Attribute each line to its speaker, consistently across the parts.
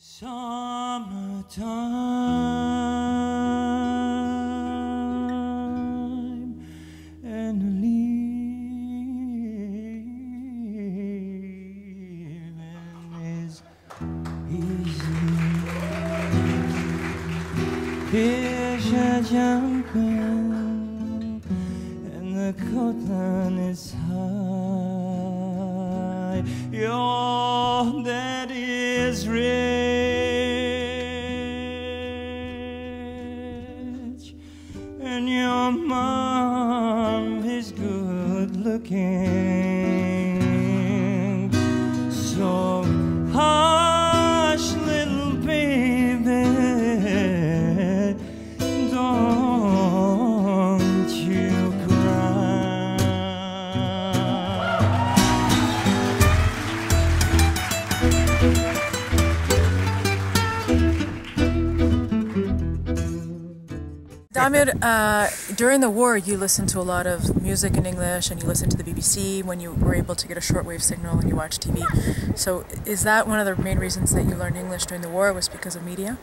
Speaker 1: Summertime and living is easy. Fish are jumping and the cotton is high. Your daddy is rich and your mom is good looking. So hush, little baby, don't you cry.
Speaker 2: Damir, during the war you listened to a lot of music in English and you listened to the BBC when you were able to get a shortwave signal and you watched TV. So is that one of the main reasons that you learned English during the war, was because of media?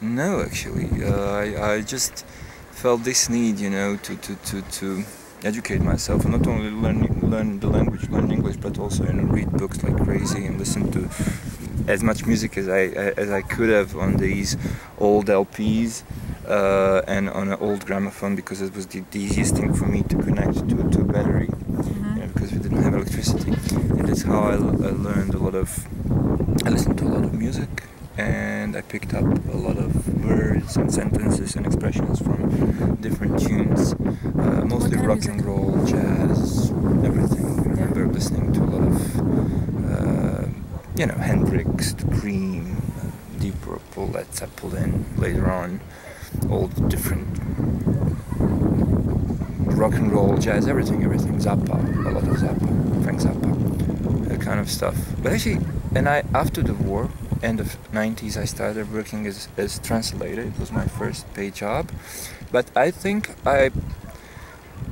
Speaker 3: No, actually. I just felt this need, you know, to educate myself and not only learn the language, learn English, but also, you know, read books like crazy and listen to as much music as I could have on these old LPs. And on an old gramophone, because it was the easiest thing for me to connect to a battery, you know, because we didn't have electricity. And that's how I learned a lot of, I listened to a lot of music, and I picked up a lot of words and sentences and expressions from different tunes, mostly rock and roll, jazz, everything. I remember listening to a lot of, you know, Hendrix, Cream, Deep Purple, Led Zeppelin later on. All different rock and roll, jazz, everything, Zappa, a lot of Zappa, Frank Zappa, that kind of stuff. But actually, after the war, end of 90s, I started working as translator. It was my first paid job. But I think I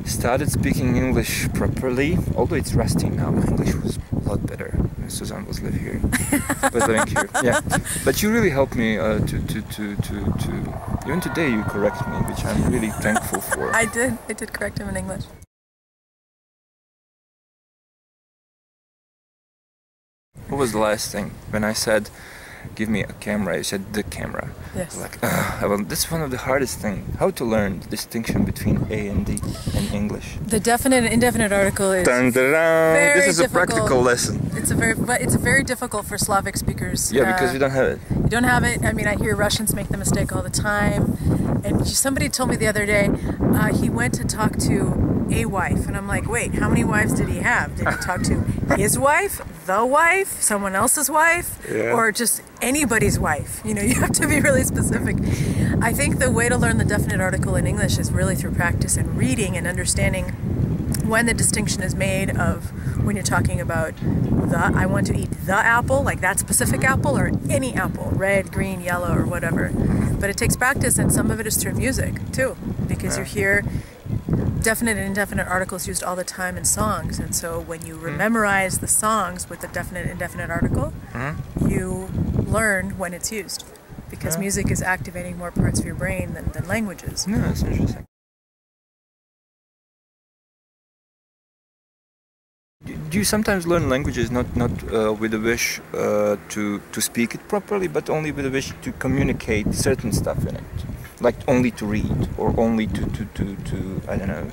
Speaker 3: started speaking English properly, although it's rusty now. My English was a lot better. Susan was living here. Yeah. But you really helped me to even today you correct me, which I'm really thankful for.
Speaker 2: I did correct him in English.
Speaker 3: What was the last thing? When I said, give me a camera, you said the camera.
Speaker 2: Yes.
Speaker 3: Like, well, that's one of the hardest things. How to learn the distinction between A and D in English.
Speaker 2: The definite and indefinite article is
Speaker 3: dun, dun, dun. This is
Speaker 2: difficult.
Speaker 3: A practical lesson.
Speaker 2: It's very difficult for Slavic speakers.
Speaker 3: Yeah, because you don't have it.
Speaker 2: You don't have it. I mean, I hear Russians make the mistake all the time. And somebody told me the other day, he went to talk to a wife, and I'm like, wait, how many wives did he have? Did he talk to his wife, the wife, someone else's wife, or just anybody's wife? You know, you have to be really specific. I think the way to learn the definite article in English is really through practice and reading and understanding when the distinction is made of when you're talking about I want to eat the apple, like that specific apple, or any apple, red, green, yellow, or whatever. But it takes practice, and some of it is through music too, because you hear definite and indefinite articles used all the time in songs, and so when you memorize the songs with the definite and indefinite article, you learn when it's used, because music is activating more parts of your brain than languages.
Speaker 3: No, that's interesting. Do you sometimes learn languages not with a wish to speak it properly, but only with a wish to communicate certain stuff in it? Like only to read, or only to I don't know,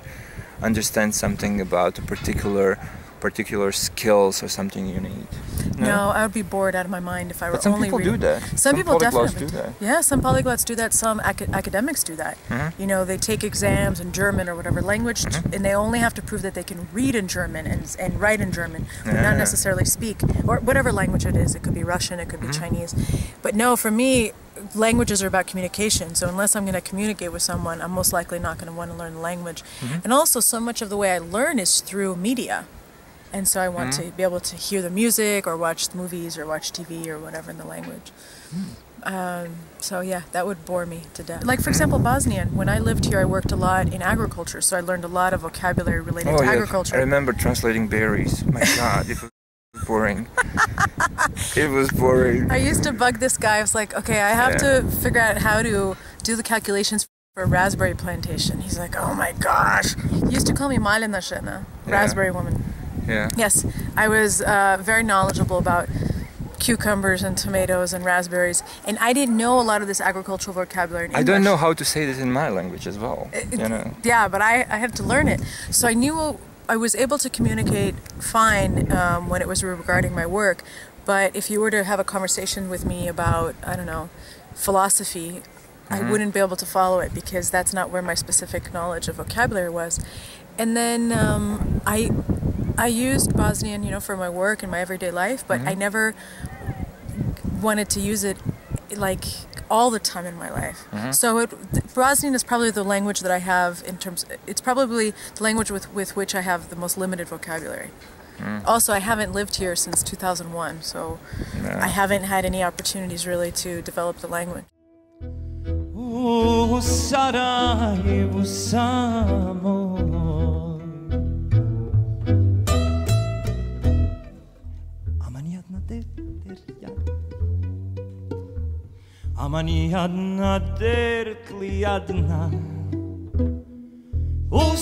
Speaker 3: understand something about a particular skills or something you need.
Speaker 2: No, I would be bored out of my mind if I were only reading.
Speaker 3: Some people do that.
Speaker 2: Some people definitely
Speaker 3: do that.
Speaker 2: Yeah, some polyglots do that. Some academics do that. You know, they take exams in German or whatever language, and they only have to prove that they can read in German and write in German, but not necessarily speak, or whatever language it is. It could be Russian, it could be Chinese. But no, for me, languages are about communication. So unless I'm going to communicate with someone, I'm most likely not going to want to learn the language. And also, so much of the way I learn is through media. And so I want to be able to hear the music, or watch movies, or watch TV, or whatever in the language. So yeah, that would bore me to death. Like, for example, Bosnian. When I lived here, I worked a lot in agriculture, so I learned a lot of vocabulary related to agriculture.
Speaker 3: I remember translating berries. My God. Boring. It was boring.
Speaker 2: I used to bug this guy. I was like, okay, I have to figure out how to do the calculations for a raspberry plantation. He's like, oh my gosh. He used to call me Malina Shena, raspberry woman.
Speaker 3: Yeah.
Speaker 2: Yes, I was very knowledgeable about cucumbers and tomatoes and raspberries, and I didn't know a lot of this agricultural vocabulary in English.
Speaker 3: I don't know how to say this in my language as well, you know.
Speaker 2: Yeah, but I had to learn it. So I knew I was able to communicate fine when it was regarding my work, but if you were to have a conversation with me about, I don't know, philosophy, I wouldn't be able to follow it because that's not where my specific knowledge of vocabulary was. And then I used Bosnian, you know, for my work and my everyday life, but I never wanted to use it like all the time in my life. So Bosnian is probably the language that I have in terms, it's probably the language with which I have the most limited vocabulary. Also, I haven't lived here since 2001, so I haven't had any opportunities really to develop the language.
Speaker 1: Oh, Sarajevo, samo. Amani jadna, dertli jadna, u